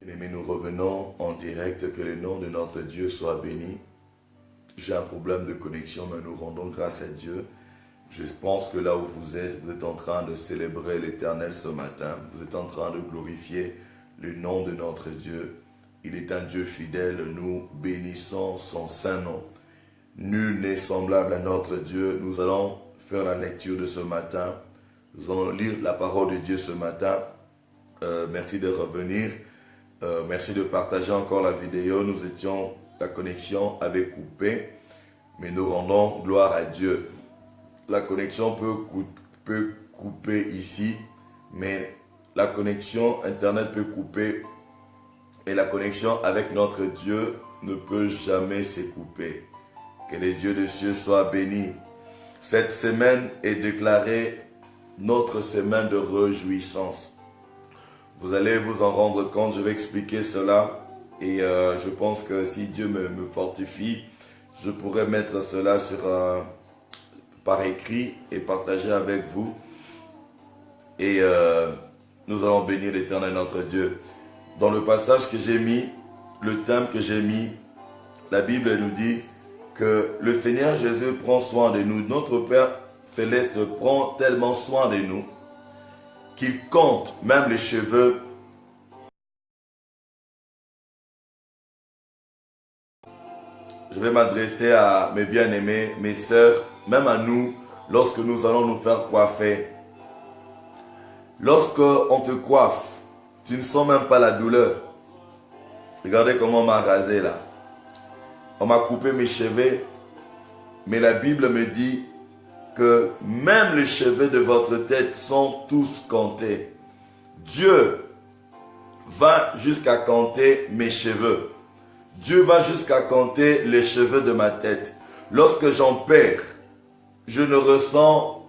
Bien-aimés, nous revenons en direct, que le nom de notre Dieu soit béni. J'ai un problème de connexion, mais nous rendons grâce à Dieu. Je pense que là où vous êtes en train de célébrer l'Éternel ce matin. Vous êtes en train de glorifier le nom de notre Dieu. Il est un Dieu fidèle, nous bénissons son saint nom. Nul n'est semblable à notre Dieu. Nous allons faire la lecture de ce matin. Nous allons lire la parole de Dieu ce matin. Merci de revenir. Merci de partager encore la vidéo. La connexion avait coupé, mais nous rendons gloire à Dieu. La connexion peut couper ici, mais la connexion Internet peut couper, et la connexion avec notre Dieu ne peut jamais se couper. Que les dieux des cieux soient bénis. Cette semaine est déclarée notre semaine de réjouissance. Vous allez vous en rendre compte, je vais expliquer cela et je pense que si Dieu me fortifie, je pourrais mettre cela par écrit et partager avec vous. Et nous allons bénir l'Éternel notre Dieu. Dans le passage que j'ai mis, le thème que j'ai mis, la Bible nous dit que le Seigneur Jésus prend soin de nous. Notre Père Céleste prend tellement soin de nous qu'il compte même les cheveux. Je vais m'adresser à mes bien-aimés, mes sœurs, même à nous, lorsque nous allons nous faire coiffer. Lorsque on te coiffe, tu ne sens même pas la douleur. Regardez comment on m'a rasé là. On m'a coupé mes cheveux, mais la Bible me dit que même les cheveux de votre tête sont tous comptés. Dieu va jusqu'à compter mes cheveux. Dieu va jusqu'à compter les cheveux de ma tête. Lorsque j'en perds, je ne ressens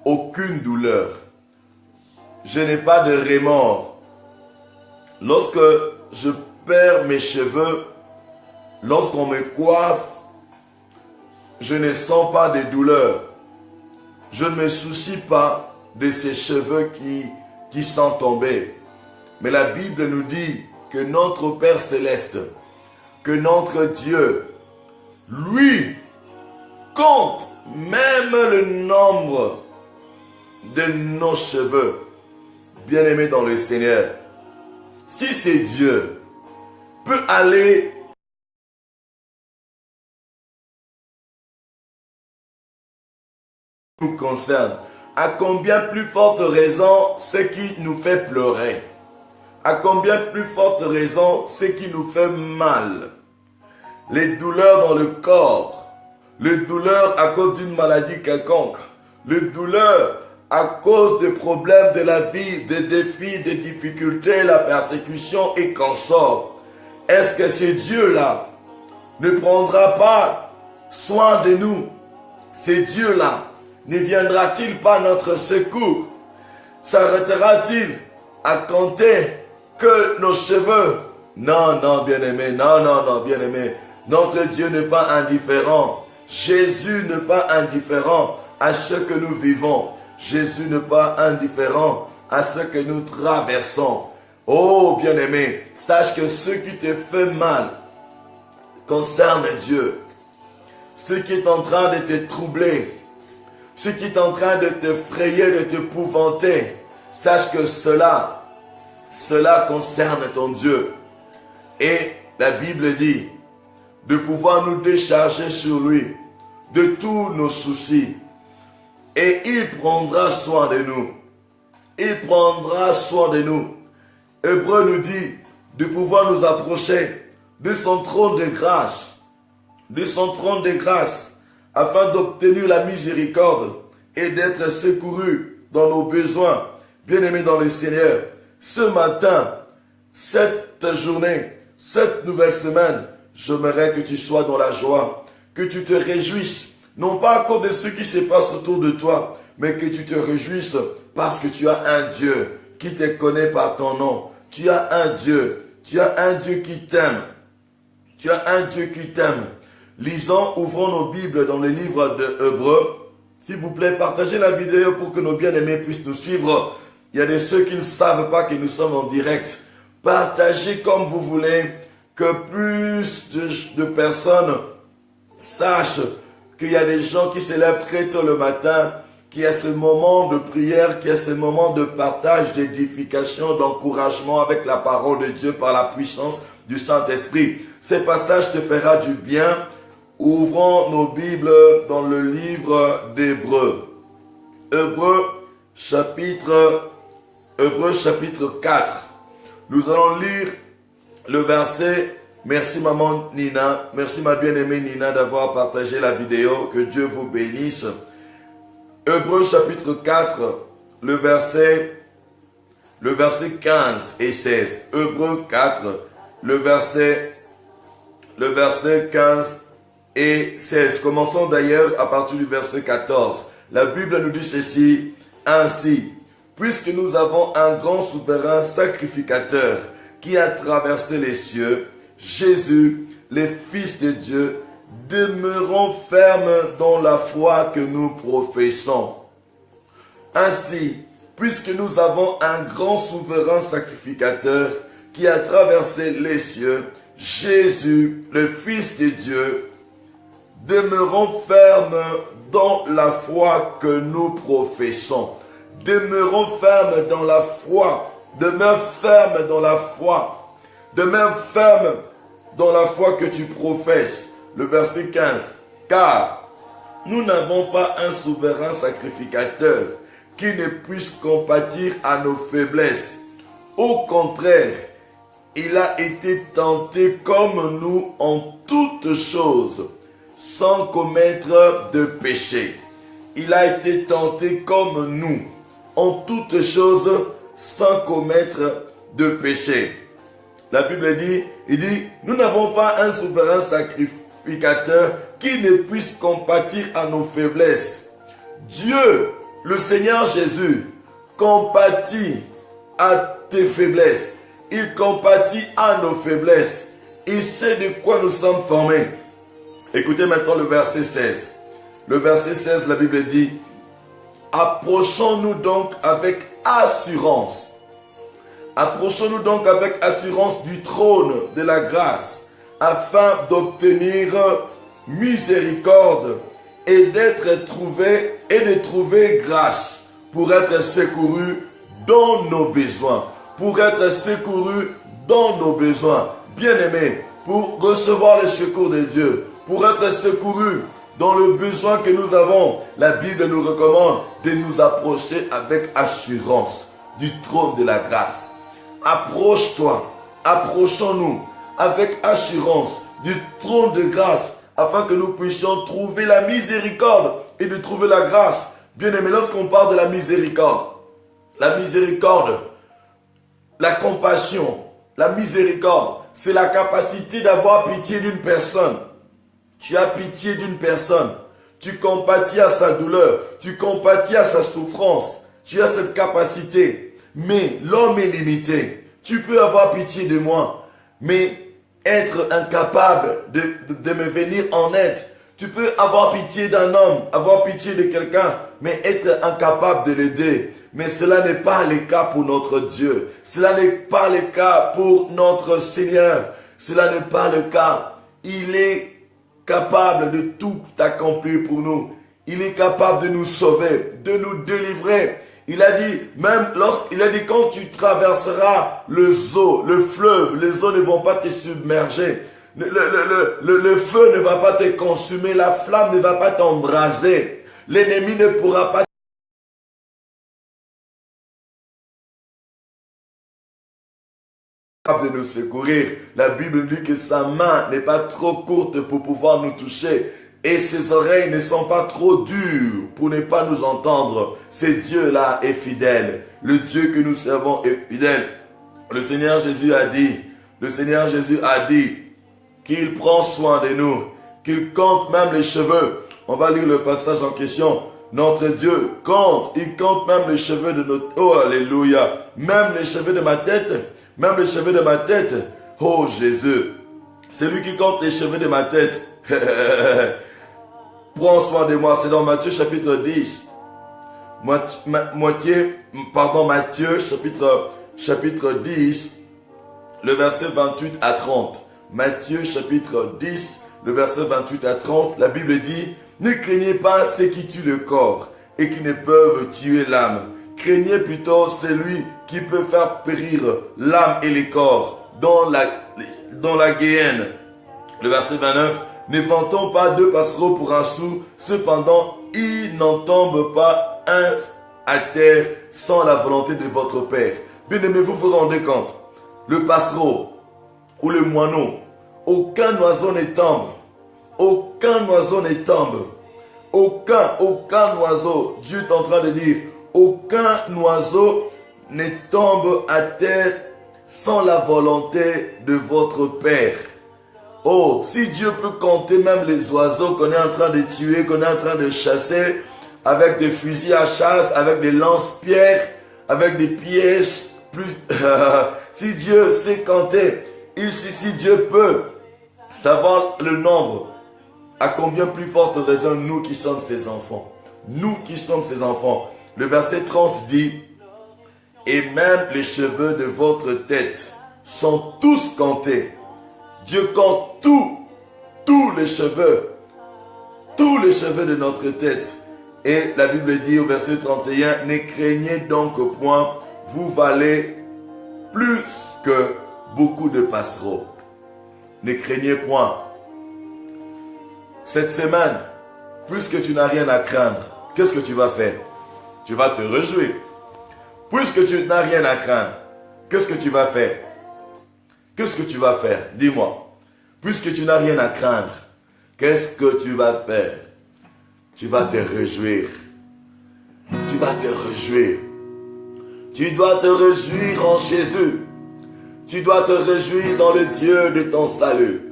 aucune douleur. Je n'ai pas de remords. Lorsque je perds mes cheveux, lorsqu'on me coiffe, je ne sens pas de douleur. Je ne me soucie pas de ces cheveux qui sont tombés. Mais la Bible nous dit que notre Père Céleste, que notre Dieu, lui, compte même le nombre de nos cheveux. Bien-aimés dans le Seigneur, si c'est Dieu, peut aller nous concerne, à combien plus forte raison ce qui nous fait pleurer, à combien plus forte raison ce qui nous fait mal, les douleurs dans le corps, les douleurs à cause d'une maladie quelconque, les douleurs à cause des problèmes de la vie, des défis, des difficultés, la persécution et consorts. Est-ce que ce Dieu-là ne prendra pas soin de nous? Ce Dieu-là ne viendra-t-il pas à notre secours? S'arrêtera-t-il à compter que nos cheveux? Non, non, bien-aimé, non, non, non, bien-aimé. Notre Dieu n'est pas indifférent. Jésus n'est pas indifférent à ce que nous vivons. Jésus n'est pas indifférent à ce que nous traversons. Oh, bien-aimé, sache que ce qui te fait mal concerne Dieu. Ce qui est en train de te troubler, ce qui est en train de te frayer, de t'épouvanter, sache que cela concerne ton Dieu. Et la Bible dit de pouvoir nous décharger sur lui de tous nos soucis. Et il prendra soin de nous. Il prendra soin de nous. Hébreu nous dit de pouvoir nous approcher de son trône de grâce. De son trône de grâce, afin d'obtenir la miséricorde et d'être secouru dans nos besoins. Bien-aimés dans le Seigneur, ce matin, cette journée, cette nouvelle semaine, j'aimerais que tu sois dans la joie, que tu te réjouisses, non pas à cause de ce qui se passe autour de toi, mais que tu te réjouisses parce que tu as un Dieu qui te connaît par ton nom. Tu as un Dieu qui t'aime. Tu as un Dieu qui t'aime. Lisons, ouvrons nos Bibles dans le livre de Hébreux. S'il vous plaît, partagez la vidéo pour que nos bien-aimés puissent nous suivre. Il y a de ceux qui ne savent pas que nous sommes en direct. partagez comme vous voulez, que plus de personnes sachent qu'il y a des gens qui se lèvent très tôt le matin, qu'il y a ce moment de prière, qu'il y a ce moment de partage, d'édification, d'encouragement avec la parole de Dieu par la puissance du Saint-Esprit. Ces passages te feront du bien. Ouvrons nos Bibles dans le livre d'Hébreux. Hébreux chapitre 4. Nous allons lire le verset. Merci maman Nina, merci ma bien-aimée Nina d'avoir partagé la vidéo. Que Dieu vous bénisse. Hébreux chapitre 4, le verset 15 et 16. Hébreux 4, le verset 15 et 16. Commençons d'ailleurs à partir du verset 14. La Bible nous dit ceci: ainsi, puisque nous avons un grand souverain sacrificateur qui a traversé les cieux, Jésus, le Fils de Dieu, demeurons fermes dans la foi que nous professons. Ainsi, puisque nous avons un grand souverain sacrificateur qui a traversé les cieux, Jésus, le Fils de Dieu, demeurons fermes dans la foi que nous professons. Demeurons fermes dans la foi. Demeure ferme dans la foi. Demeure ferme dans la foi que tu professes. Le verset 15. Car nous n'avons pas un souverain sacrificateur qui ne puisse compatir à nos faiblesses. Au contraire, il a été tenté comme nous en toutes choses, sans commettre de péché. Il a été tenté comme nous, en toutes choses, sans commettre de péché. La Bible dit, nous n'avons pas un souverain sacrificateur qui ne puisse compatir à nos faiblesses. Dieu, le Seigneur Jésus, compatit à tes faiblesses. Il compatit à nos faiblesses. Il sait de quoi nous sommes formés. Écoutez maintenant le verset 16. Le verset 16, la Bible dit, approchons-nous donc avec assurance. Approchons-nous donc avec assurance du trône de la grâce, afin d'obtenir miséricorde et d'être trouvé et de trouver grâce pour être secouru dans nos besoins. Pour être secouru dans nos besoins. Bien-aimés, pour recevoir le secours de Dieu, pour être secouru dans le besoin que nous avons, la Bible nous recommande de nous approcher avec assurance du trône de la grâce. Approche-toi, approchons-nous avec assurance du trône de grâce afin que nous puissions trouver la miséricorde et de trouver la grâce. Bien-aimés, lorsqu'on parle de la miséricorde, la compassion, la miséricorde, c'est la capacité d'avoir pitié d'une personne. Tu as pitié d'une personne, tu compatis à sa douleur, tu compatis à sa souffrance, tu as cette capacité. Mais l'homme est limité. Tu peux avoir pitié de moi, mais être incapable de me venir en aide. Tu peux avoir pitié d'un homme, avoir pitié de quelqu'un, mais être incapable de l'aider. Mais cela n'est pas le cas pour notre Dieu. Cela n'est pas le cas pour notre Seigneur. Cela n'est pas le cas. Il est capable de tout accomplir pour nous. Il est capable de nous sauver, de nous délivrer. Il a dit, quand tu traverseras le fleuve, les eaux ne vont pas te submerger. Le feu ne va pas te consumer, la flamme ne va pas t'embraser. L'ennemi ne pourra pas de nous secourir. La Bible dit que sa main n'est pas trop courte pour pouvoir nous toucher et ses oreilles ne sont pas trop dures pour ne pas nous entendre. Ce Dieu-là est fidèle. Le Dieu que nous servons est fidèle. Le Seigneur Jésus a dit qu'il prend soin de nous, qu'il compte même les cheveux. On va lire le passage en question. Notre Dieu compte, il compte même les cheveux de notre... Oh, alléluia. Même les cheveux de ma tête. Même les cheveux de ma tête. Oh Jésus. C'est lui qui compte les cheveux de ma tête. Prends soin de moi. C'est dans Matthieu chapitre 10. Matthieu chapitre 10. le verset 28 à 30. Matthieu chapitre 10, le verset 28 à 30, la Bible dit: ne craignez pas ceux qui tuent le corps et qui ne peuvent tuer l'âme. Craignez plutôt celui qui peut faire périr l'âme et le corps dans la guéhenne. Le verset 29, ne vantons pas 2 passereaux pour un sou, cependant il n'en tombe pas un à terre sans la volonté de votre Père. Bien-aimés, vous vous rendez compte, le passereau ou le moineau, aucun oiseau ne tombe. Aucun oiseau ne tombe. Aucun oiseau. Dieu est en train de dire, aucun oiseau ne tombe à terre sans la volonté de votre Père. Oh, si Dieu peut compter même les oiseaux qu'on est en train de tuer, qu'on est en train de chasser, avec des fusils à chasse, avec des lance-pierres, avec des pièges, si Dieu sait compter, si Dieu peut savoir le nombre, à combien plus forte raison nous qui sommes ses enfants. Nous qui sommes ses enfants. Le verset 30 dit: et même les cheveux de votre tête sont tous comptés. Dieu compte tous les cheveux de notre tête. Et la Bible dit au verset 31, ne craignez donc point, vous valez plus que beaucoup de passereaux. Ne craignez point. Cette semaine, puisque tu n'as rien à craindre, qu'est-ce que tu vas faire? Tu vas te réjouir. Puisque tu n'as rien à craindre, qu'est-ce que tu vas faire? Qu'est-ce que tu vas faire? Dis-moi. Puisque tu n'as rien à craindre, qu'est-ce que tu vas faire? Tu vas te réjouir. Tu vas te réjouir. Tu dois te réjouir en Jésus. Tu dois te réjouir dans le Dieu de ton salut.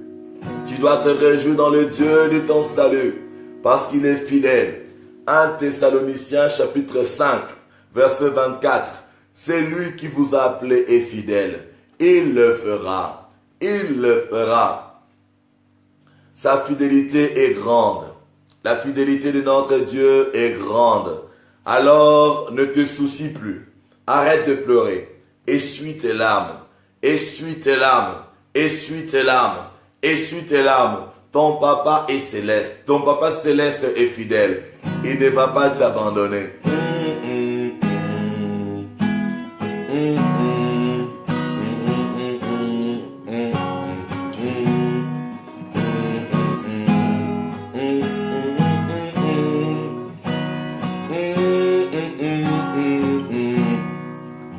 Tu dois te réjouir dans le Dieu de ton salut, parce qu'il est fidèle. 1 Thessaloniciens chapitre 5, verset 24. C'est lui qui vous a appelé est fidèle. Il le fera. Il le fera. Sa fidélité est grande. La fidélité de notre Dieu est grande. Alors ne te soucie plus. Arrête de pleurer. Essuie tes larmes. Essuie tes larmes. Essuie tes larmes. Essuie tes larmes. Ton papa est céleste. Ton papa céleste est fidèle. Il ne va pas t'abandonner.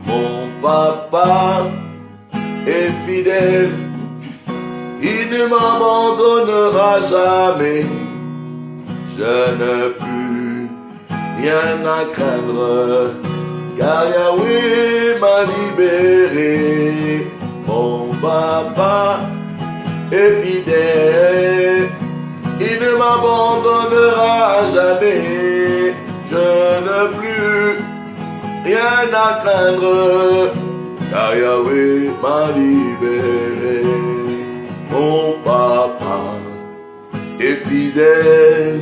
Mon papa est fidèle. Il ne m'abandonnera jamais. Je n'ai plus rien à craindre, car Yahweh m'a libéré. Mon papa est fidèle. Il ne m'abandonnera jamais. Je n'ai plus rien à craindre, car Yahweh m'a libéré. Mon papa est fidèle,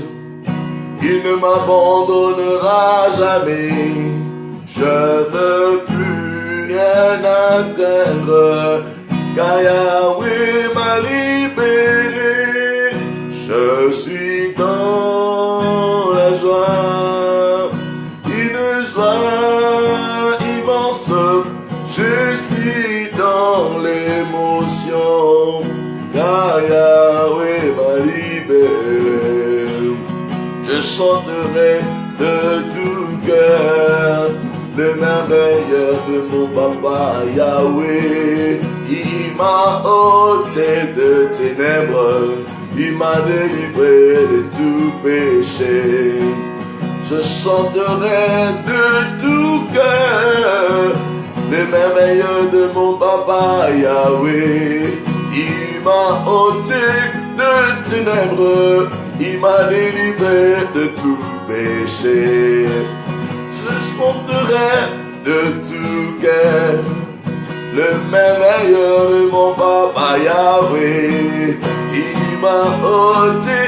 il ne m'abandonnera jamais. Je n'ai plus rien à craindre, car Yahweh m'a libéré. Je suis dans la joie, une joie immense. Je suis dans l'émotion, car Yahweh m'a libéré. Je chanterai de tout cœur le merveilleux de mon papa Yahweh. Il m'a ôté de ténèbres, il m'a délivré de tout péché. Je chanterai de tout cœur le merveilleux de mon papa Yahweh. Il m'a ôté de ténèbres, il m'a délivré de tout péché. Je chanterai de tout cœur le merveilleux de mon papa Yahweh. Il m'a ôté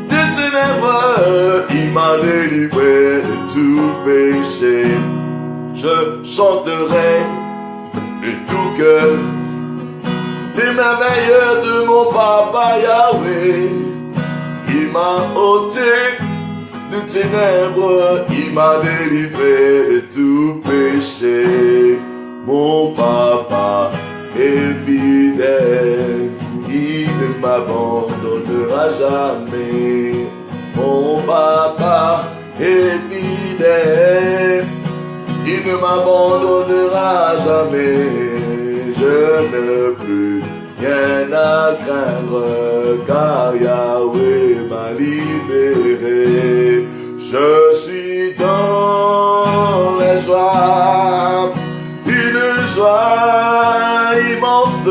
de ténèbres, il m'a délivré de tout péché. Je chanterai de tout cœur les merveilles de mon papa Yahweh. Il m'a ôté de ténèbres, il m'a délivré de tout péché. Mon papa est fidèle, il ne m'abandonnera jamais. Mon papa est fidèle, il ne m'abandonnera jamais. Je n'ai plus rien à craindre, car Yahweh m'a libéré. Je suis dans la joie, une joie immense.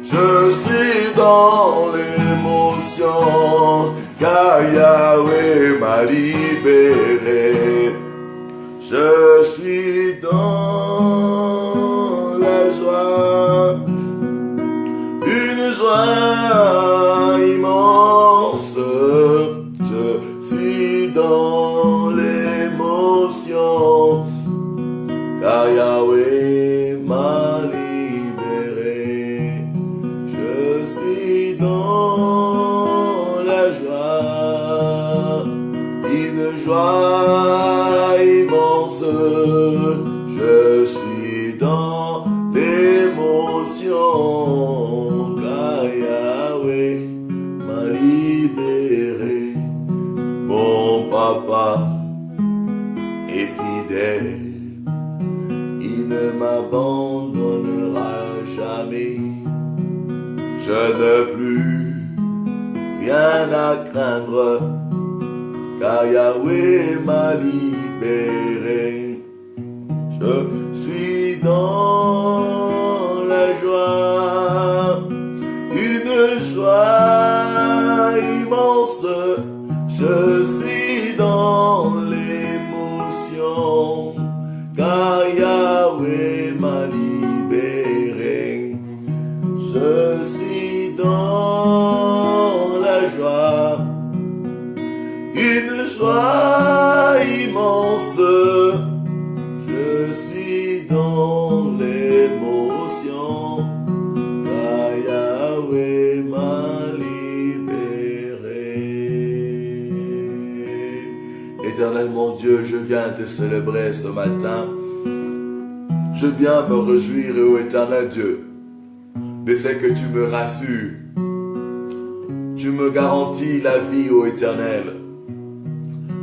Je suis dans l'émotion, car Yahweh m'a libéré. Je suis dans la joie, une joie immense. Je suis dans l'émotion, car Yahweh m'a libéré. Je suis dans la joie, une joie immense. Je suis dans l'émotion, car Yahweh m'a libéré. Mon papa est fidèle, il ne m'abandonnera jamais. Je n'ai plus rien à craindre, car Yahweh m'a libéré. Je suis dans la joie, une joie immense. Je suis dans l'émotion, car Yahweh m'a libéré. Je suis dans la joie, une joie immense. Je suis dans l'émotion, car Yahweh m'a libéré. Éternel mon Dieu, je viens te célébrer ce matin. Je viens me réjouir, ô éternel Dieu, de ce que tu me rassures. Tu me garantis la vie, ô éternel.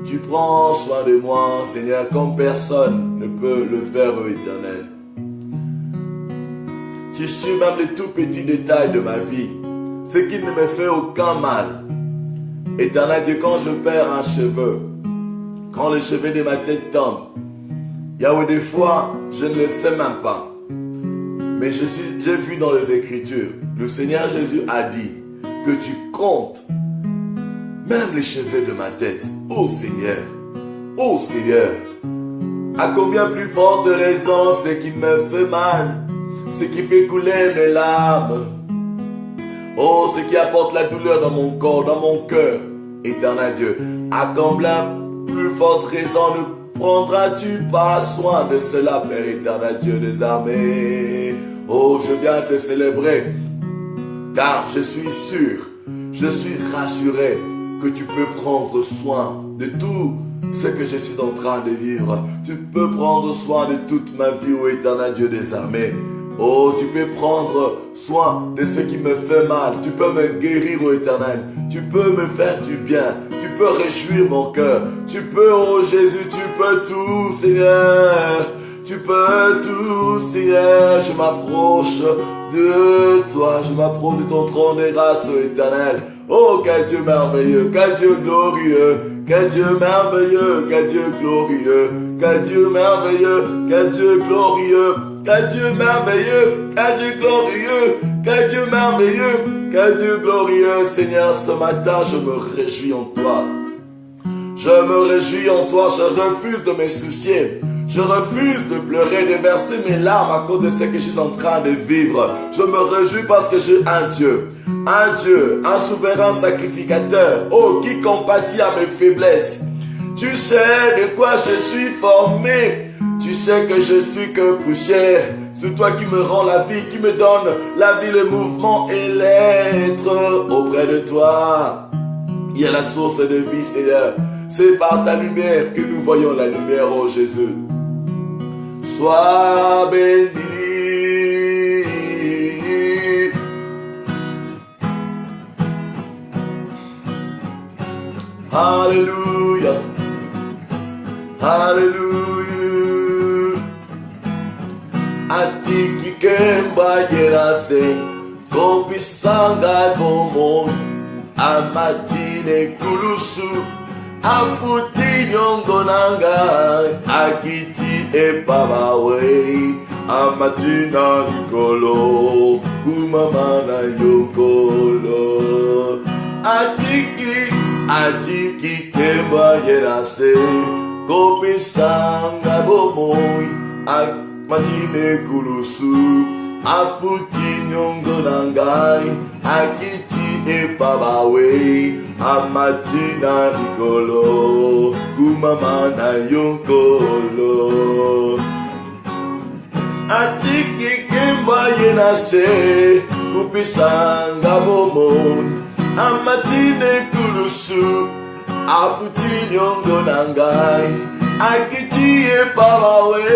Tu prends soin de moi, Seigneur, comme personne ne peut le faire, ô éternel. Tu suis même les tout petits détails de ma vie, ce qui ne me fait aucun mal. Éternel Dieu, quand je perds un cheveu, quand les cheveux de ma tête tombent, Yahweh, des fois, je ne le sais même pas. Mais j'ai vu dans les Écritures, le Seigneur Jésus a dit que tu comptes même les cheveux de ma tête. Oh Seigneur, à combien plus forte raison ce qui me fait mal, ce qui fait couler mes larmes. Oh, ce qui apporte la douleur dans mon corps, dans mon cœur. Éternel Dieu, à combien plus forte raison ne prendras-tu pas soin de cela, Père éternel Dieu des armées? Oh, je viens te célébrer, car je suis sûr, je suis rassuré que tu peux prendre soin de tout ce que je suis en train de vivre. Tu peux prendre soin de toute ma vie, ô éternel Dieu des armées. Oh, tu peux prendre soin de ce qui me fait mal. Tu peux me guérir, ô éternel. Tu peux me faire du bien. Tu peux réjouir mon cœur. Tu peux, oh Jésus, tu peux tout, Seigneur. Tu peux tout, Seigneur. Je m'approche de toi. Je m'approche de ton trône de grâce, ô éternel. Oh, quel Dieu merveilleux, quel Dieu glorieux, quel Dieu merveilleux, quel Dieu glorieux, quel Dieu merveilleux, quel Dieu glorieux, quel Dieu merveilleux, quel Dieu glorieux, quel Dieu merveilleux, quel Dieu glorieux. Seigneur, ce matin, je me réjouis en toi. Je me réjouis en toi, je refuse de me soucier. Je refuse de pleurer, de verser mes larmes à cause de ce que je suis en train de vivre. Je me réjouis parce que j'ai un Dieu, un souverain sacrificateur, oh, qui compatit à mes faiblesses. Tu sais de quoi je suis formé, tu sais que je suis que poussière. C'est toi qui me rends la vie, qui me donne la vie, le mouvement et l'être. Auprès de toi, il y a la source de vie, Seigneur. C'est par ta lumière que nous voyons la lumière, oh Jésus. Sois béni. Alléluia. Alléluia. Atiki kemba yerase, kopisanga bomo, amatine kulusu, afuti nyongonanga, akiti epabawe, amatina nikolo, kumamana yokolo. Atiki kemba yerase, kopisanga bomo, matine kulusu, afuti nyongo nangai, akiti epabawe, amatina nikolo, kumamana yonkolo. Atiki kemba yenase, kupisanga bomon, amatine kulusu, afuti nyongo nangai, akiti epabawe,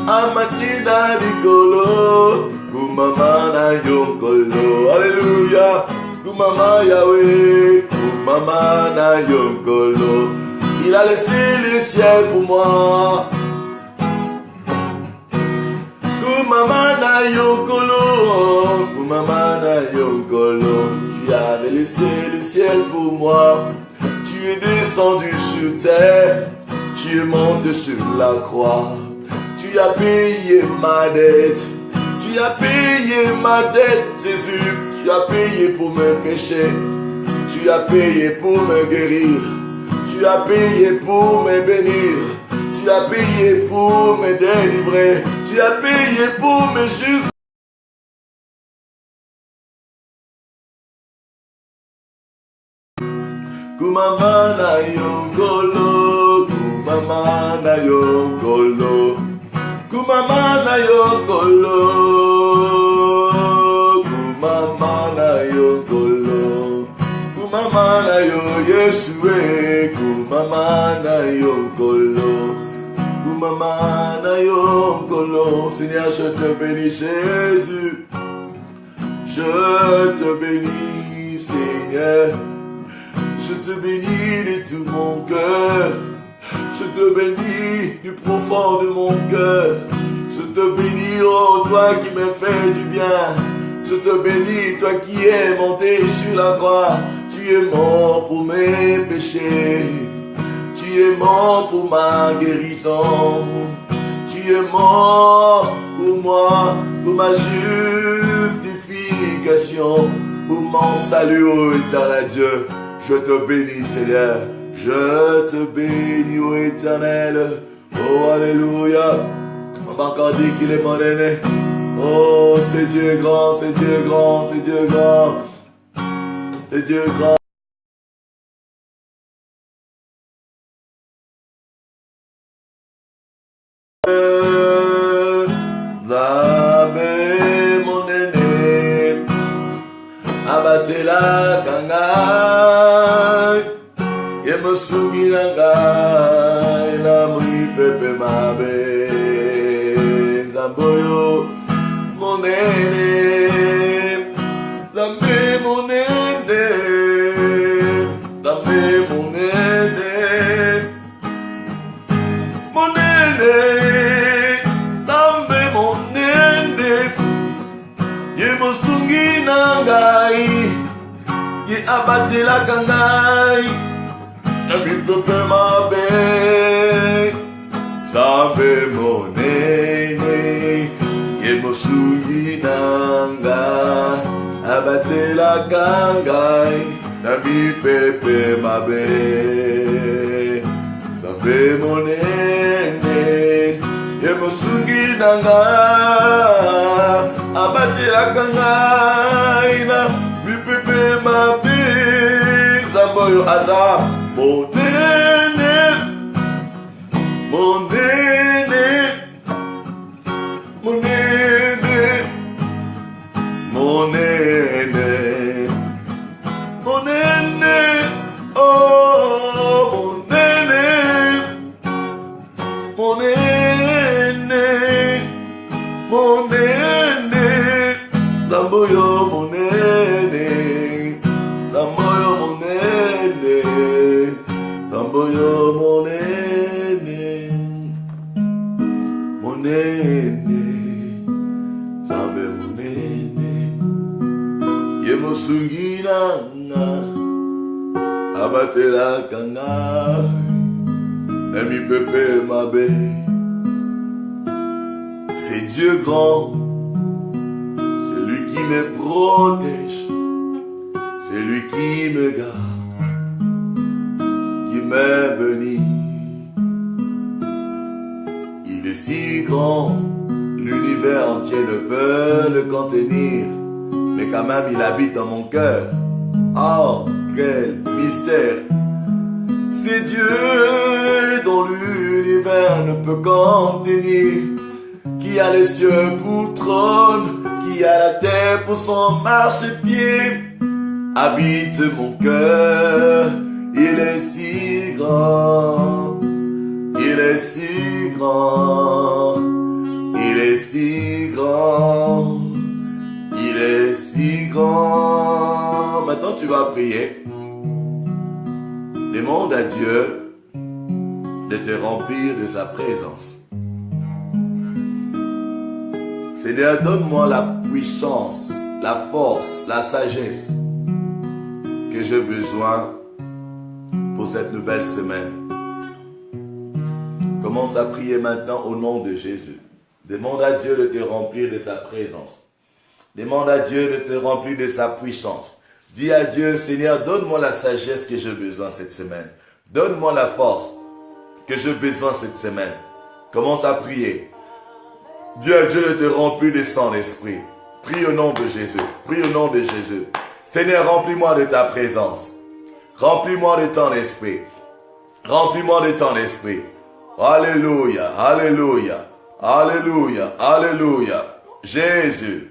amatina nikolo, kumamana yonkolo. Alléluia. Kumama Yahweh, kumamana yonkolo. Il a laissé le ciel pour moi. Kumamana yonkolo, kumamana yonkolo. Tu avais laissé le ciel pour moi. Tu es descendu sur terre. Tu es monté sur la croix. Tu as payé ma dette. Tu as payé ma dette, Jésus. Tu as payé pour mes péchés. Tu as payé pour me guérir. Tu as payé pour me bénir. Tu as payé pour me délivrer. Tu as payé pour me justifier. Kumamana yonkolo, kumamana yonkolo. Kumamana yonkolo, kumamana yonkolo, kumamana yo Yeshua, kumamana yonkolo, kumamana yonkolo. Seigneur, je te bénis Jésus, je te bénis Seigneur, je te bénis de tout mon cœur. Je te bénis du profond de mon cœur. Je te bénis, oh toi qui me fais du bien. Je te bénis, toi qui es monté sur la croix. Tu es mort pour mes péchés. Tu es mort pour ma guérison. Tu es mort pour moi, pour ma justification, pour mon salut, ô éternel Dieu. Je te bénis, Seigneur. Je te bénis, ô éternel. Oh, alléluia. On va encore dire qu'il est mon aîné. Oh, c'est Dieu grand, c'est Dieu grand, c'est Dieu grand. C'est Dieu grand. Zabe mon aîné. Abattez la kangai. Yemosugi nangai. Namri pepe mabe. Zamboyo mon aîné. Zambe mon aîné. Zambe mon aîné. Mon aîné. Zambe mon aîné. Yemosugi nangai. Ye abate la kangai. Namri pepe mabe. Zambe mon aîné. Yemosugi nanga. Abate la kangai. Nami pepe mabe. Zambe mon aîné. Yemosugi nanga. Abate la kangai. Nami pepe mabe. Zamboyo aza. Mon aîné. Mon aîné. Mon aîné. Tamboyo monene, tamboyo monene, tamboyo monene, monene, zambe monene, yemosungina nga, abatela kanga, emi pepe mabe, c'est Dieu grand. Qui me protège, c'est lui qui me garde, qui me bénit. Il est si grand, l'univers entier ne peut le contenir, mais quand même il habite dans mon cœur. Oh, quel mystère! C'est Dieu dont l'univers ne peut contenir, qui a les cieux pour trône, qui a la terre pour son marchepied, habite mon cœur. Il est si grand, il est si grand, il est si grand, il est si grand. Maintenant tu vas prier. Demande à Dieu de te remplir de sa présence. Seigneur, donne-moi la puissance, la force, la sagesse que j'ai besoin pour cette nouvelle semaine. Commence à prier maintenant au nom de Jésus. Demande à Dieu de te remplir de sa présence. Demande à Dieu de te remplir de sa puissance. Dis à Dieu, Seigneur, donne-moi la sagesse que j'ai besoin cette semaine. Donne-moi la force que j'ai besoin cette semaine. Commence à prier. Dis à Dieu de te remplir de son esprit. Prie au nom de Jésus. Prie au nom de Jésus. Seigneur, remplis-moi de ta présence. Remplis-moi de ton esprit. Remplis-moi de ton esprit. Alléluia, alléluia, alléluia, alléluia. Jésus,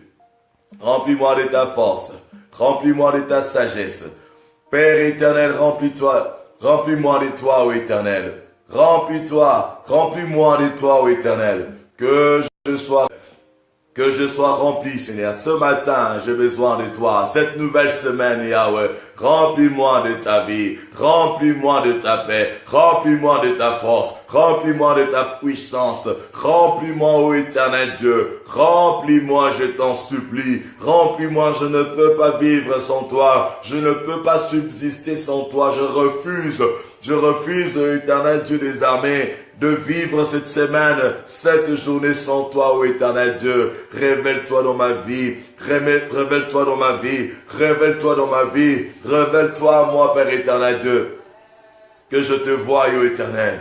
remplis-moi de ta force. Remplis-moi de ta sagesse. Père éternel, remplis-toi. Remplis-moi de toi, ô éternel. Remplis-toi. Remplis-moi de toi, ô éternel. Que je sois rempli, Seigneur. Ce matin, j'ai besoin de toi. Cette nouvelle semaine, Yahweh, remplis-moi de ta vie. Remplis-moi de ta paix. Remplis-moi de ta force. Remplis-moi de ta puissance. Remplis-moi, ô éternel Dieu. Remplis-moi, je t'en supplie. Remplis-moi, je ne peux pas vivre sans toi. Je ne peux pas subsister sans toi. Je refuse, éternel Dieu des armées, de vivre cette semaine, cette journée sans toi, ô éternel Dieu. Révèle-toi dans ma vie. Révèle-toi dans ma vie. Révèle-toi dans ma vie. Révèle-toi à moi, Père éternel Dieu. Que je te voie, ô éternel.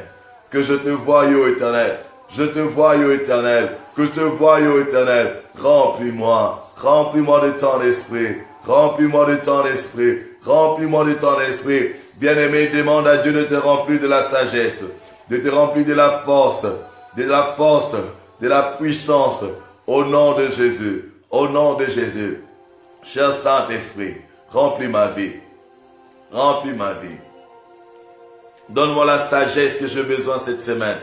Que je te voie, ô éternel. Je te voie, ô éternel. Que je te voie, ô éternel. Remplis-moi. Remplis-moi de ton esprit. Remplis-moi de ton esprit. Remplis-moi de ton esprit. Bien-aimé, demande à Dieu de te remplir de la sagesse, de te remplir de la force, de la puissance, au nom de Jésus, au nom de Jésus. Cher Saint-Esprit, remplis ma vie, remplis ma vie. Donne-moi la sagesse que j'ai besoin cette semaine.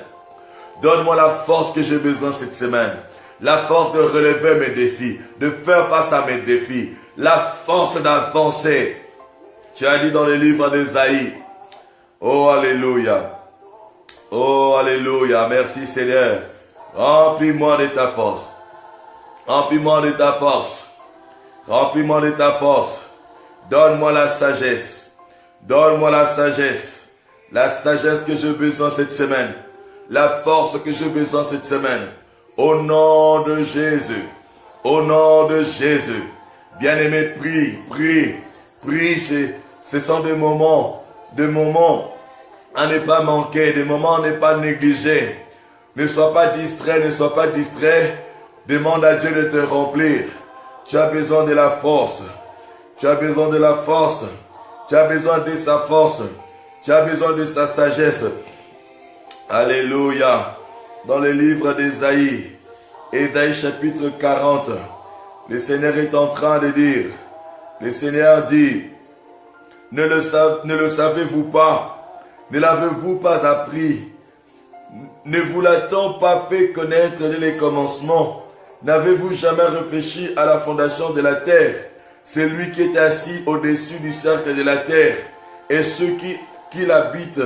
Donne-moi la force que j'ai besoin cette semaine. La force de relever mes défis, de faire face à mes défis, la force d'avancer. Tu as dit dans le livre d'Ésaïe, oh alléluia, oh alléluia, merci Seigneur, remplis-moi de ta force, remplis-moi de ta force, remplis-moi de ta force, donne-moi la sagesse que j'ai besoin cette semaine, la force que j'ai besoin cette semaine, au nom de Jésus, au nom de Jésus. Bien-aimé, prie, ce sont des moments à ne pas manquer, des moments à ne pas négliger. Ne sois pas distrait, demande à Dieu de te remplir. Tu as besoin de la force, tu as besoin de sa force, tu as besoin de sa sagesse. Alléluia. Dans le livre d'Ésaïe, Ésaïe chapitre 40, le Seigneur est en train de dire, le Seigneur dit, ne le savez-vous pas? Ne l'avez-vous pas appris? Ne vous l'a-t-on pas fait connaître dès les commencements? N'avez-vous jamais réfléchi à la fondation de la terre? C'est lui qui est assis au-dessus du cercle de la terre, et ceux qui l'habitent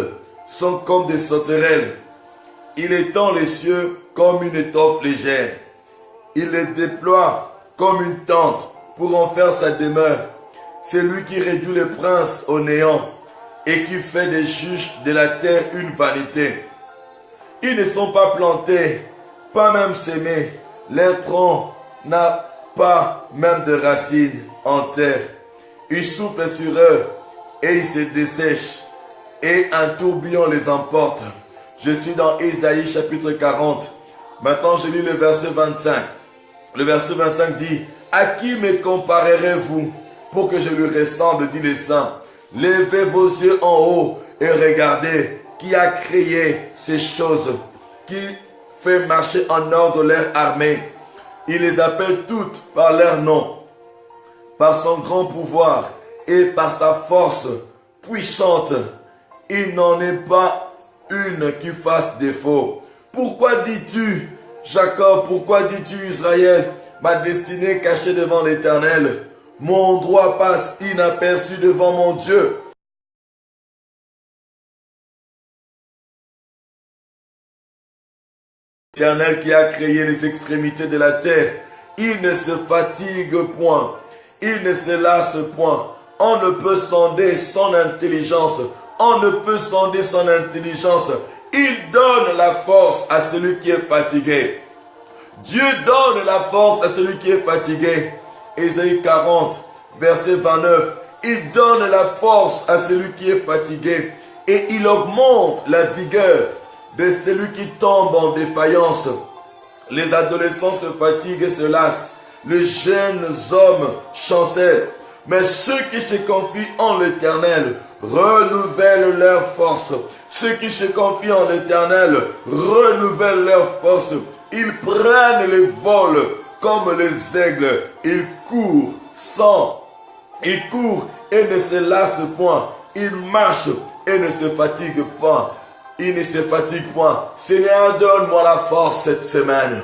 sont comme des sauterelles. Il étend les cieux comme une étoffe légère. Il les déploie comme une tente pour en faire sa demeure. C'est lui qui réduit les princes au néant et qui fait des juges de la terre une vanité. Ils ne sont pas plantés, pas même sémés. Leur tronc n'a pas même de racines en terre. Il souffle sur eux et ils se dessèchent, et un tourbillon les emporte. Je suis dans Ésaïe chapitre 40. Maintenant je lis le verset 25. Le verset 25 dit: à qui me comparerez-vous pour que je lui ressemble, dit le Saint. Levez vos yeux en haut et regardez qui a créé ces choses, qui fait marcher en ordre leur armée. Il les appelle toutes par leur nom, par son grand pouvoir et par sa force puissante. Il n'en est pas une qui fasse défaut. Pourquoi dis-tu, Jacob, pourquoi dis-tu, Israël, ma destinée est cachée devant l'Éternel? Mon droit passe inaperçu devant mon Dieu. L'Éternel qui a créé les extrémités de la terre, il ne se fatigue point, il ne se lasse point. On ne peut sonder son intelligence, on ne peut sonder son intelligence. Il donne la force à celui qui est fatigué. Dieu donne la force à celui qui est fatigué. Ésaïe 40, verset 29. Il donne la force à celui qui est fatigué et il augmente la vigueur de celui qui tombe en défaillance. Les adolescents se fatiguent et se lassent. Les jeunes hommes chancellent. Mais ceux qui se confient en l'Éternel renouvellent leur force. Ceux qui se confient en l'Éternel renouvellent leur force. Ils prennent le vol comme les aigles. Ils courent et ne se lassent point. Ils marchent et ne se fatiguent pas. Ils ne se fatiguent point. Seigneur, donne-moi la force cette semaine.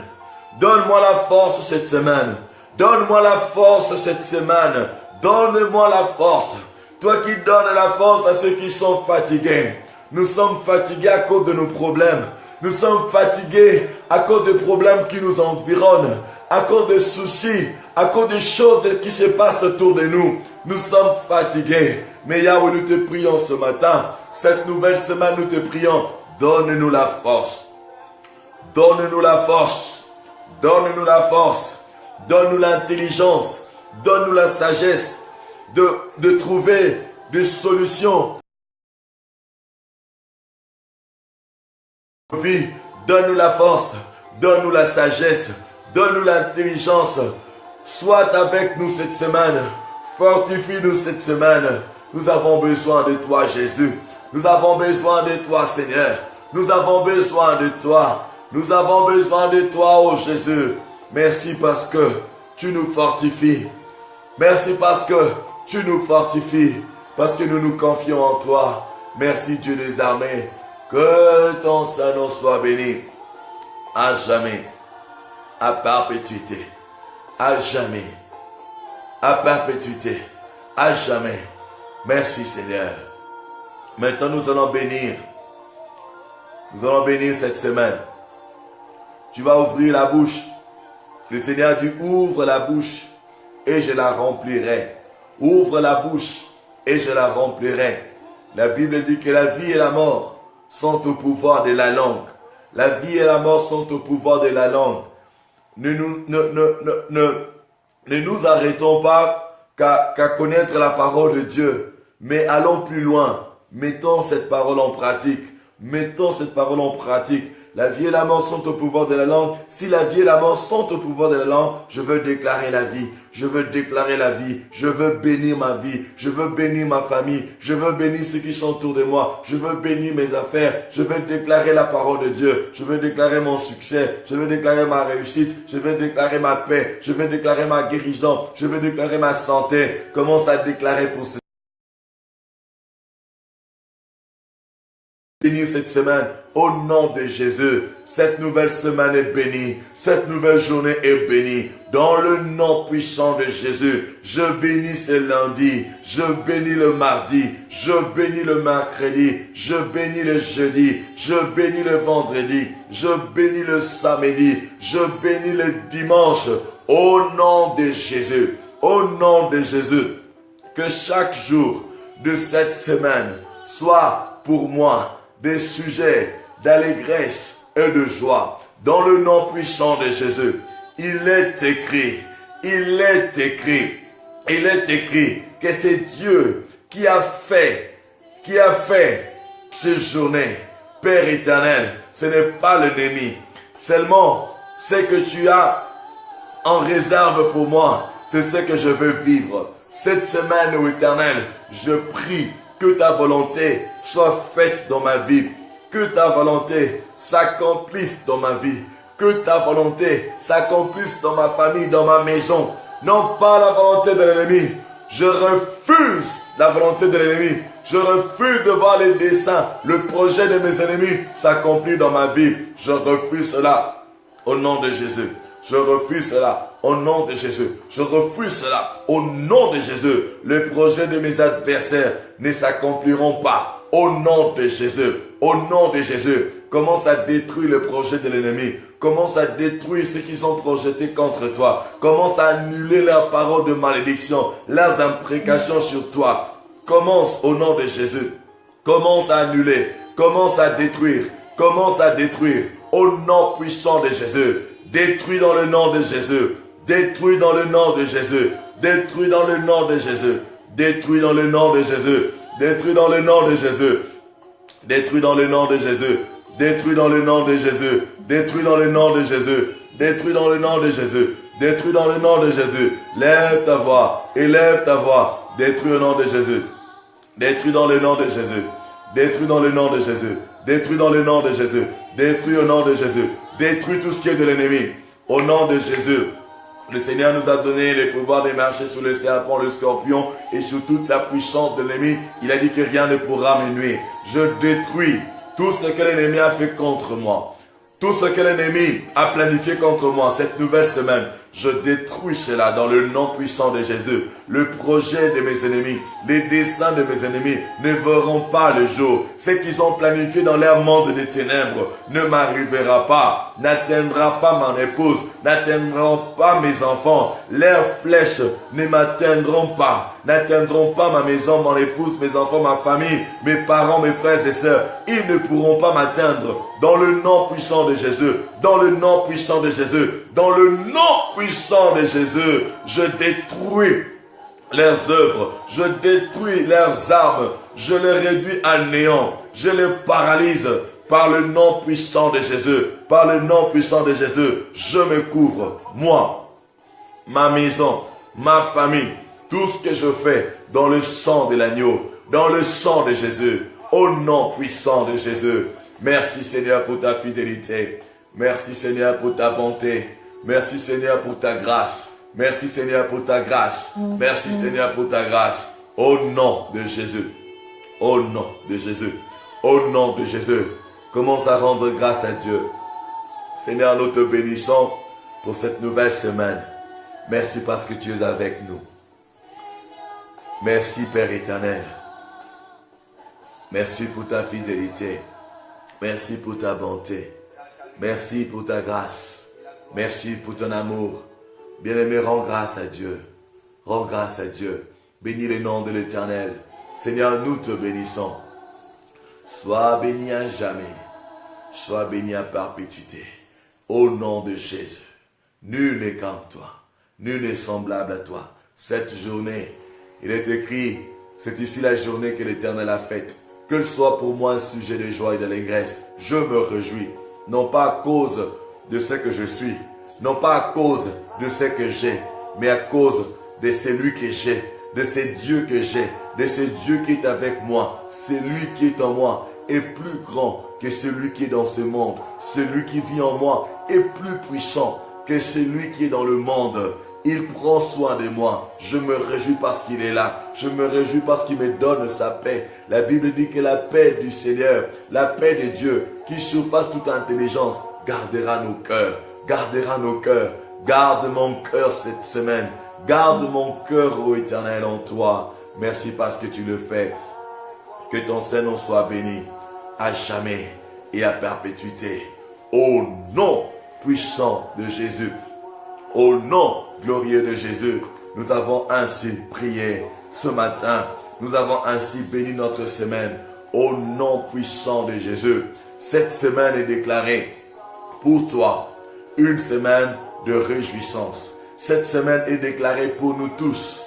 Donne-moi la force cette semaine. Donne-moi la force cette semaine. Donne-moi la force. Toi qui donnes la force à ceux qui sont fatigués. Nous sommes fatigués à cause de nos problèmes. Nous sommes fatigués à cause des problèmes qui nous environnent, à cause des soucis, à cause des choses qui se passent autour de nous. Nous sommes fatigués. Mais Yahweh, nous te prions ce matin. Cette nouvelle semaine, nous te prions. Donne-nous la force. Donne-nous la force. Donne-nous la force. Donne-nous l'intelligence. Donne-nous la sagesse de trouver des solutions. Donne-nous la force, donne-nous la sagesse, donne-nous l'intelligence. Sois avec nous cette semaine, fortifie-nous cette semaine. Nous avons besoin de toi, Jésus. Nous avons besoin de toi, Seigneur. Nous avons besoin de toi. Nous avons besoin de toi, oh Jésus. Merci parce que tu nous fortifies. Merci parce que tu nous fortifies. Parce que nous nous confions en toi. Merci, Dieu des armées. Que ton Saint-Nom soit béni à jamais, à perpétuité, à jamais, à perpétuité, à jamais. Merci Seigneur. Maintenant nous allons bénir. Nous allons bénir cette semaine. Tu vas ouvrir la bouche. Le Seigneur dit: ouvre la bouche et je la remplirai. Ouvre la bouche et je la remplirai. La Bible dit que la vie et la mort sont au pouvoir de la langue. La vie et la mort sont au pouvoir de la langue. Ne nous arrêtons pas qu'à connaître la parole de Dieu, mais allons plus loin. Mettons cette parole en pratique. Mettons cette parole en pratique. La vie et la mort sont au pouvoir de la langue. Si la vie et la mort sont au pouvoir de la langue, je veux déclarer la vie. Je veux déclarer la vie. Je veux bénir ma vie. Je veux bénir ma famille. Je veux bénir ceux qui sont autour de moi. Je veux bénir mes affaires. Je veux déclarer la parole de Dieu. Je veux déclarer mon succès. Je veux déclarer ma réussite. Je veux déclarer ma paix. Je veux déclarer ma guérison. Je veux déclarer ma santé. Commence à déclarer pour ce bénir cette semaine. Au nom de Jésus, cette nouvelle semaine est bénie. Cette nouvelle journée est bénie. Dans le nom puissant de Jésus, je bénis ce lundi, je bénis le mardi, je bénis le mercredi, je bénis le jeudi, je bénis le vendredi, je bénis le samedi, je bénis le dimanche. Au nom de Jésus, au nom de Jésus, que chaque jour de cette semaine soit pour moi des sujets d'allégresse et de joie. Dans le nom puissant de Jésus, il est écrit que c'est Dieu qui a fait cette journée. Père éternel, ce n'est pas l'ennemi. Seulement, ce que tu as en réserve pour moi, c'est ce que je veux vivre. Cette semaine, ô Éternel, je prie que ta volonté soit faite dans ma vie. Que ta volonté s'accomplisse dans ma vie. Que ta volonté s'accomplisse dans ma famille, dans ma maison. Non pas la volonté de l'ennemi. Je refuse la volonté de l'ennemi. Je refuse de voir les desseins, le projet de mes ennemis s'accomplir dans ma vie. Je refuse cela au nom de Jésus. Je refuse cela au nom de Jésus. Je refuse cela au nom de Jésus. Les projets de mes adversaires ne s'accompliront pas au nom de Jésus. Au nom de Jésus. Commence à détruire le projet de l'ennemi. Commence à détruire ce qu'ils ont projeté contre toi. Commence à annuler leurs paroles de malédiction, leurs imprécations sur toi. Commence au nom de Jésus. Commence à annuler. Commence à détruire. Commence à détruire. Au nom puissant de Jésus. Détruis dans le nom de Jésus. Détruis dans le nom de Jésus. Détruis dans le nom de Jésus. Détruis dans le nom de Jésus. Détruis dans le nom de Jésus. Détruis dans le nom de Jésus. Détruis dans le nom de Jésus. Détruis dans le nom de Jésus. Détruis dans le nom de Jésus. Détruis dans le nom de Jésus. Lève ta voix. Élève ta voix. Détruis au nom de Jésus. Détruis dans le nom de Jésus. Détruis dans le nom de Jésus. Détruis dans le nom de Jésus. Détruis au nom de Jésus. Détruis tout ce qui est de l'ennemi. Au nom de Jésus. Le Seigneur nous a donné le pouvoir de marcher sur le serpent, le scorpion et sur toute la puissance de l'ennemi. Il a dit que rien ne pourra me nuire. Je détruis tout ce que l'ennemi a fait contre moi. Tout ce que l'ennemi a planifié contre moi cette nouvelle semaine. Je détruis cela dans le nom puissant de Jésus. Le projet de mes ennemis, les desseins de mes ennemis ne verront pas le jour. Ce qu'ils ont planifié dans leur monde des ténèbres ne m'arrivera pas, n'atteindra pas mon épouse, n'atteindront pas mes enfants. Leurs flèches ne m'atteindront pas, n'atteindront pas ma maison, mon épouse, mes enfants, ma famille, mes parents, mes frères et sœurs. Ils ne pourront pas m'atteindre. Dans le nom puissant de Jésus, dans le nom puissant de Jésus, dans le nom puissant de Jésus, je détruis leurs œuvres, je détruis leurs armes, je les réduis à néant, je les paralyse par le nom puissant de Jésus, par le nom puissant de Jésus, je me couvre, moi, ma maison, ma famille, tout ce que je fais dans le sang de l'agneau, dans le sang de Jésus, au nom puissant de Jésus. Merci Seigneur pour ta fidélité, merci Seigneur pour ta bonté, merci Seigneur pour ta grâce. Merci Seigneur pour ta grâce. Merci Seigneur pour ta grâce. Au nom de Jésus. Au nom de Jésus. Au nom de Jésus. Commence à rendre grâce à Dieu. Seigneur, nous te bénissons pour cette nouvelle semaine. Merci parce que tu es avec nous. Merci Père éternel. Merci pour ta fidélité. Merci pour ta bonté. Merci pour ta grâce. Merci pour ton amour. Bien-aimé, rends grâce à Dieu. Rends grâce à Dieu. Bénis le nom de l'Éternel. Seigneur, nous te bénissons. Sois béni à jamais. Sois béni à perpétuité. Au nom de Jésus. Nul n'est comme toi. Nul n'est semblable à toi. Cette journée, il est écrit, c'est ici la journée que l'Éternel a faite. Qu'elle soit pour moi un sujet de joie et d'allégresse. Je me réjouis. Non pas à cause de ce que je suis. Non pas à cause de ce que j'ai, mais à cause de celui que j'ai, de ce Dieu que j'ai, de ce Dieu qui est avec moi. Celui qui est en moi est plus grand que celui qui est dans ce monde. Celui qui vit en moi est plus puissant que celui qui est dans le monde. Il prend soin de moi. Je me réjouis parce qu'il est là. Je me réjouis parce qu'il me donne sa paix. La Bible dit que la paix du Seigneur, la paix de Dieu, qui surpasse toute intelligence, gardera nos cœurs. Gardera nos cœurs. Garde mon cœur cette semaine. Garde mon cœur, ô Éternel, en toi. Merci parce que tu le fais. Que ton Saint-Nom soit béni à jamais et à perpétuité. Au nom puissant de Jésus. Au nom glorieux de Jésus. Nous avons ainsi prié ce matin. Nous avons ainsi béni notre semaine. Au nom puissant de Jésus. Cette semaine est déclarée pour toi une semaine de réjouissance. Cette semaine est déclarée pour nous tous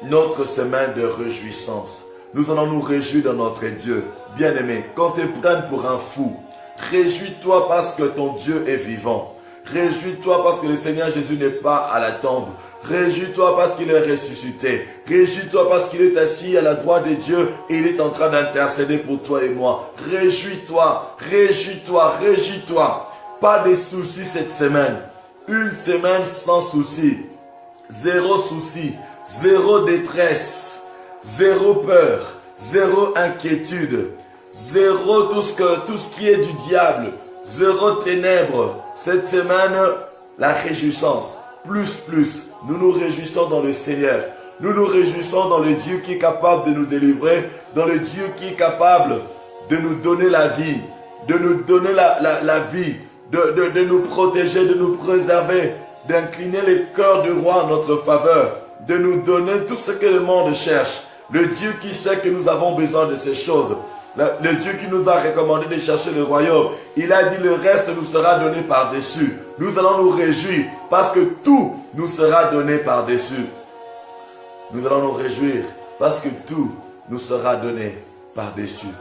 notre semaine de réjouissance. Nous allons nous réjouir dans notre Dieu. Bien-aimé, quand te prennent pour un fou, réjouis-toi parce que ton Dieu est vivant. Réjouis-toi parce que le Seigneur Jésus n'est pas à la tombe. Réjouis-toi parce qu'il est ressuscité. Réjouis-toi parce qu'il est assis à la droite de Dieu et il est en train d'intercéder pour toi et moi. Réjouis-toi, réjouis-toi, réjouis-toi. Pas de soucis cette semaine. Une semaine sans soucis. Zéro souci, zéro détresse, zéro peur, zéro inquiétude, zéro tout ce qui est du diable, zéro ténèbres. Cette semaine, la réjouissance, plus, nous nous réjouissons dans le Seigneur. Nous nous réjouissons dans le Dieu qui est capable de nous délivrer, dans le Dieu qui est capable de nous donner la vie, de nous donner la vie, de nous protéger, de nous préserver, d'incliner les cœurs du roi en notre faveur, de nous donner tout ce que le monde cherche. Le Dieu qui sait que nous avons besoin de ces choses. Le Dieu qui nous a recommandé de chercher le royaume. Il a dit le reste nous sera donné par-dessus. Nous allons nous réjouir parce que tout nous sera donné par-dessus. Nous allons nous réjouir parce que tout nous sera donné par-dessus.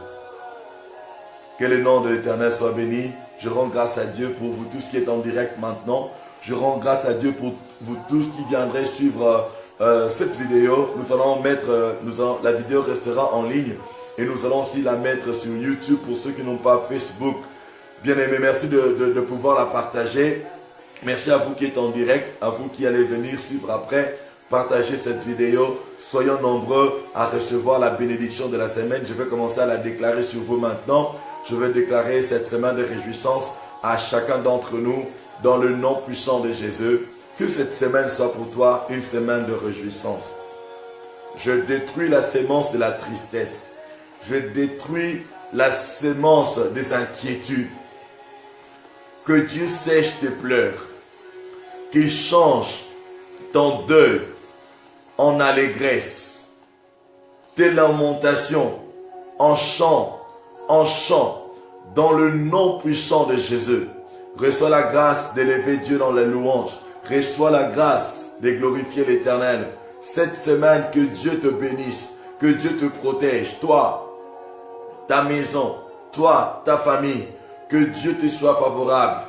Que le nom de l'Éternel soit béni. Je rends grâce à Dieu pour vous tous qui êtes en direct maintenant. Je rends grâce à Dieu pour vous tous qui viendrez suivre cette vidéo. Nous allons mettre, la vidéo restera en ligne et nous allons aussi la mettre sur YouTube pour ceux qui n'ont pas Facebook. Bien aimé, merci de pouvoir la partager. Merci à vous qui êtes en direct, à vous qui allez venir suivre après. Partagez cette vidéo. Soyons nombreux à recevoir la bénédiction de la semaine. Je vais commencer à la déclarer sur vous maintenant. Je vais déclarer cette semaine de réjouissance à chacun d'entre nous dans le nom puissant de Jésus. Que cette semaine soit pour toi une semaine de réjouissance. Je détruis la sémence de la tristesse. Je détruis la sémence des inquiétudes. Que Dieu sèche tes pleurs. Qu'il change ton deuil en allégresse. Tes lamentations en chant, dans le nom puissant de Jésus. Reçois la grâce d'élever Dieu dans la louange. Reçois la grâce de glorifier l'Éternel. Cette semaine, que Dieu te bénisse, que Dieu te protège, toi, ta maison, toi, ta famille, que Dieu te soit favorable,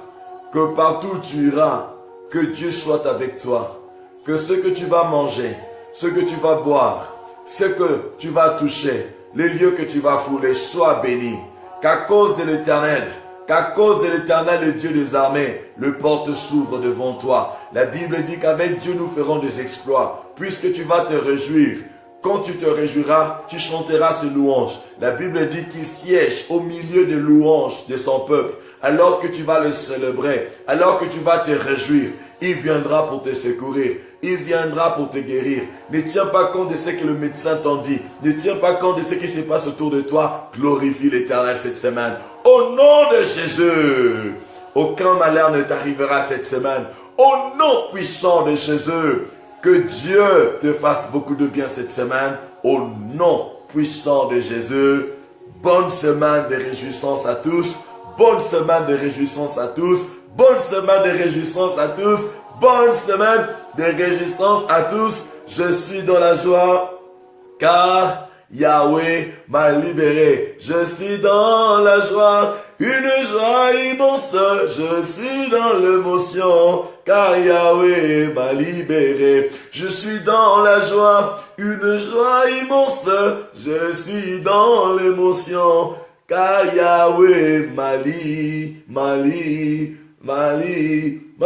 que partout où tu iras, que Dieu soit avec toi, que ce que tu vas manger, ce que tu vas boire, ce que tu vas toucher, les lieux que tu vas fouler, soient bénis, qu'à cause de l'Éternel, le Dieu des armées, le porte s'ouvre devant toi. La Bible dit qu'avec Dieu nous ferons des exploits, puisque tu vas te réjouir. Quand tu te réjouiras, tu chanteras ses louanges. La Bible dit qu'il siège au milieu des louanges de son peuple. Alors que tu vas le célébrer, alors que tu vas te réjouir, il viendra pour te secourir. Il viendra pour te guérir. Ne tiens pas compte de ce que le médecin t'en dit. Ne tiens pas compte de ce qui se passe autour de toi. Glorifie l'Éternel cette semaine. Au nom de Jésus, aucun malheur ne t'arrivera cette semaine. Au nom puissant de Jésus, que Dieu te fasse beaucoup de bien cette semaine. Au nom puissant de Jésus, bonne semaine de réjouissance à tous. Bonne semaine de réjouissance à tous. Bonne semaine de réjouissance à tous. Bonne semaine de réjouissance à tous. Je suis dans la joie car Yahweh m'a libéré. Je suis dans la joie, une joie immense. Je suis dans l'émotion car Yahweh m'a libéré. Je suis dans la joie, une joie immense. Je suis dans l'émotion car Yahweh m'a libéré. m'a libéré.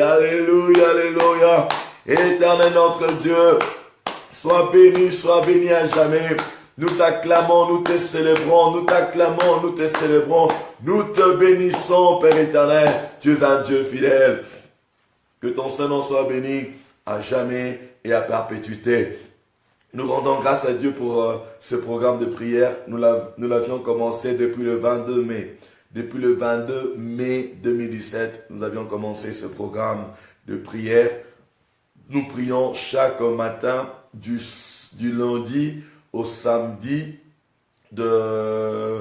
Alléluia, alléluia. Éternel notre Dieu, sois béni à jamais. Nous t'acclamons, nous te célébrons, nous t'acclamons, nous te célébrons. Nous te bénissons, Père éternel. Tu es un Dieu fidèle. Que ton Saint-Nom soit béni à jamais et à perpétuité. Nous rendons grâce à Dieu pour ce programme de prière. Nous l'avions commencé depuis le 22 mai. Depuis le 22 mai 2017, nous avions commencé ce programme de prière. Nous prions chaque matin du lundi au samedi de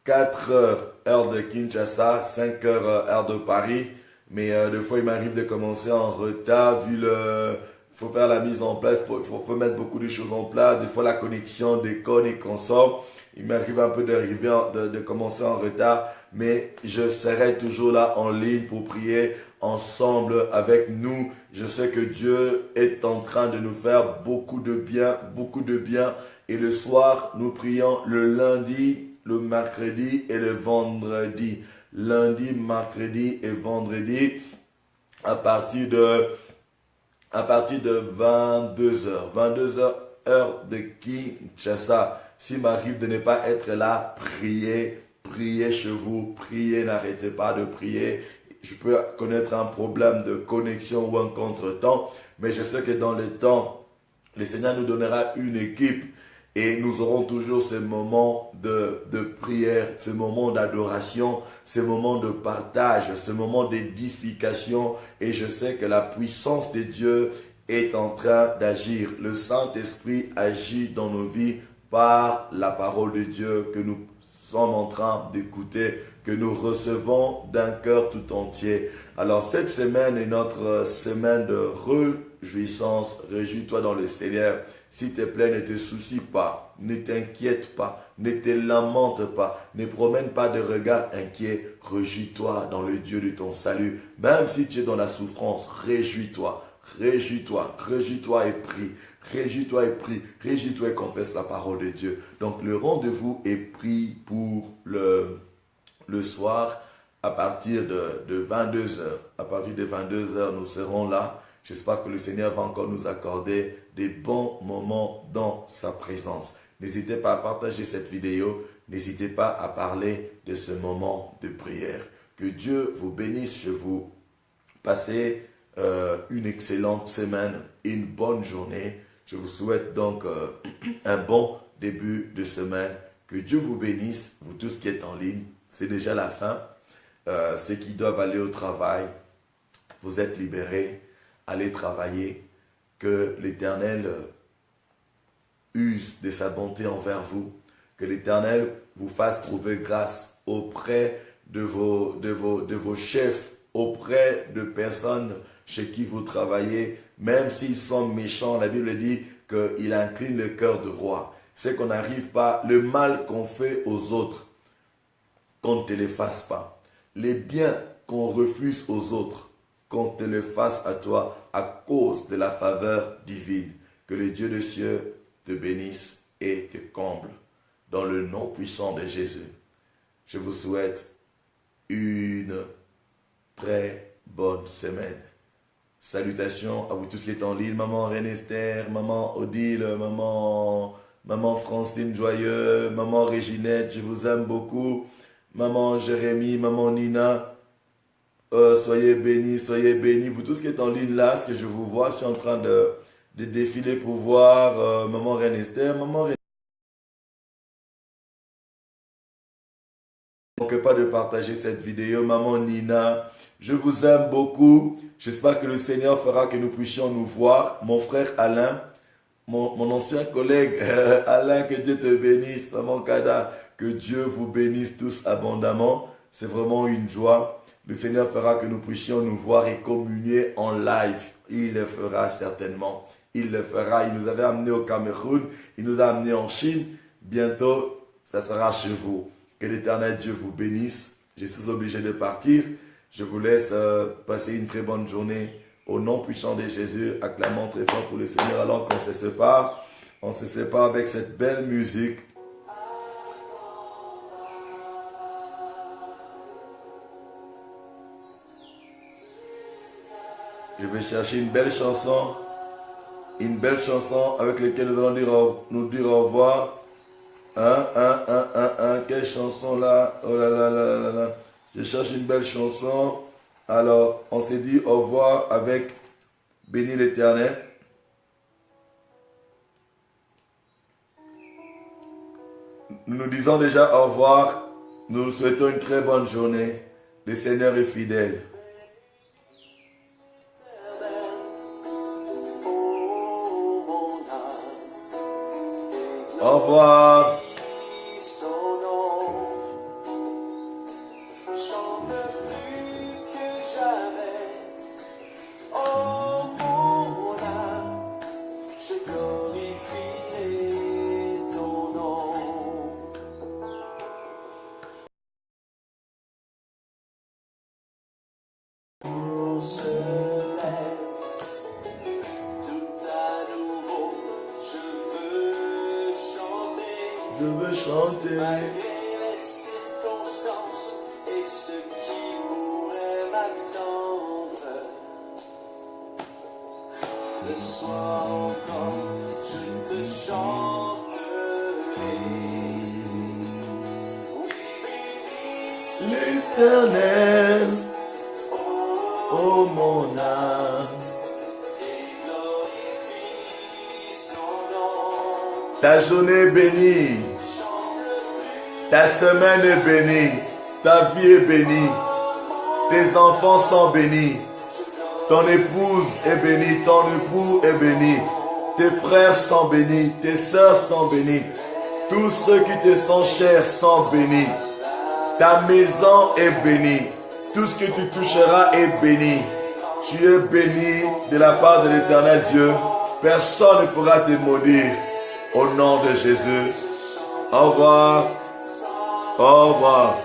4 heures, heure de Kinshasa, 5 heures, heure de Paris. Mais des fois, il m'arrive de commencer en retard, vu le... Il faut faire la mise en place, il faut mettre beaucoup de choses en place. Des fois, la connexion déconne et consomme. Il m'arrive un peu de commencer en retard. Mais je serai toujours là en ligne pour prier ensemble avec nous. Je sais que Dieu est en train de nous faire beaucoup de bien, beaucoup de bien. Et le soir, nous prions le lundi, le mercredi et le vendredi. Lundi, mercredi et vendredi à partir de 22h. 22h, heure de Kinshasa. S'il m'arrive de ne pas être là, priez chez vous, priez, n'arrêtez pas de prier. Je peux connaître un problème de connexion ou un contretemps, mais je sais que dans le temps, le Seigneur nous donnera une équipe et nous aurons toujours ces moments de prière, ces moments d'adoration, ces moments de partage, ces moments d'édification. Et je sais que la puissance de Dieu est en train d'agir. Le Saint-Esprit agit dans nos vies par la parole de Dieu que nous sommes en train d'écouter, que nous recevons d'un cœur tout entier. Alors cette semaine est notre semaine de réjouissance. Réjouis-toi dans le Seigneur. S'il te plaît, ne te soucie pas, ne t'inquiète pas, ne te lamente pas, ne promène pas de regard inquiet. Réjouis-toi dans le Dieu de ton salut. Même si tu es dans la souffrance, réjouis-toi, réjouis-toi, réjouis-toi et prie. Réjouis-toi et prie, réjouis-toi et confesse la parole de Dieu. Donc le rendez-vous est pris pour le soir à partir de 22h. À partir de 22h, nous serons là. J'espère que le Seigneur va encore nous accorder des bons moments dans sa présence. N'hésitez pas à partager cette vidéo. N'hésitez pas à parler de ce moment de prière. Que Dieu vous bénisse chez vous. Passez une excellente semaine, une bonne journée. Je vous souhaite donc un bon début de semaine. Que Dieu vous bénisse, vous tous qui êtes en ligne. C'est déjà la fin. Ceux qui doivent aller au travail, vous êtes libérés. Allez travailler. Que l'Éternel use de sa bonté envers vous. Que l'Éternel vous fasse trouver grâce auprès de vos chefs, auprès de personnes chez qui vous travaillez, même s'ils sont méchants. La Bible dit qu'il incline le cœur du roi. C'est qu'on n'arrive pas, le mal qu'on fait aux autres, qu'on ne te le fasse pas. Les biens qu'on refuse aux autres, qu'on te le fasse à toi à cause de la faveur divine. Que le Dieu des cieux te bénisse et te comble. Dans le nom puissant de Jésus, je vous souhaite une très bonne semaine. Salutations à vous tous qui êtes en ligne. Maman Reine Esther, maman Odile, maman Francine Joyeux, maman Réginette, je vous aime beaucoup. Maman Jérémie, maman Nina, soyez bénis, soyez bénis. Vous tous qui êtes en ligne là, ce que je vous vois, je suis en train de défiler pour voir maman Reine Esther, maman Reine. Ne manquez pas de partager cette vidéo, maman Nina. Je vous aime beaucoup. J'espère que le Seigneur fera que nous puissions nous voir. Mon frère Alain, mon ancien collègue Alain, que Dieu te bénisse. Maman Kada, que Dieu vous bénisse tous abondamment. C'est vraiment une joie. Le Seigneur fera que nous puissions nous voir et communier en live. Il le fera certainement. Il le fera. Il nous avait amenés au Cameroun. Il nous a amenés en Chine. Bientôt, ça sera chez vous. Que l'Éternel Dieu vous bénisse. Je suis obligé de partir. Je vous laisse passer une très bonne journée. Au nom puissant de Jésus, acclamons très fort pour le Seigneur alors qu'on se sépare. On se sépare avec cette belle musique. Je vais chercher une belle chanson avec laquelle nous allons nous dire au revoir. Quelle chanson là? Oh là là là là là. Je cherche une belle chanson. Alors, on s'est dit au revoir avec Bénis l'Éternel. Nous nous disons déjà au revoir. Nous vous souhaitons une très bonne journée. Le Seigneur est fidèle. Au revoir. Je veux chanter. Malgré les circonstances et ce qui pourrait m'attendre. Le soir encore, je te chanterai. Oui, bénis L'Éternel, oh mon âme. et glorifie son nom. Ta journée est bénie. Ta semaine est bénie. Ta vie est bénie. Tes enfants sont bénis. Ton épouse est bénie. Ton époux est béni. Tes frères sont bénis. Tes sœurs sont bénis. Tous ceux qui te sont chers sont bénis. Ta maison est bénie. Tout ce que tu toucheras est béni. Tu es béni de la part de l'Éternel Dieu. Personne ne pourra te maudire. Au nom de Jésus. Au revoir. Au revoir.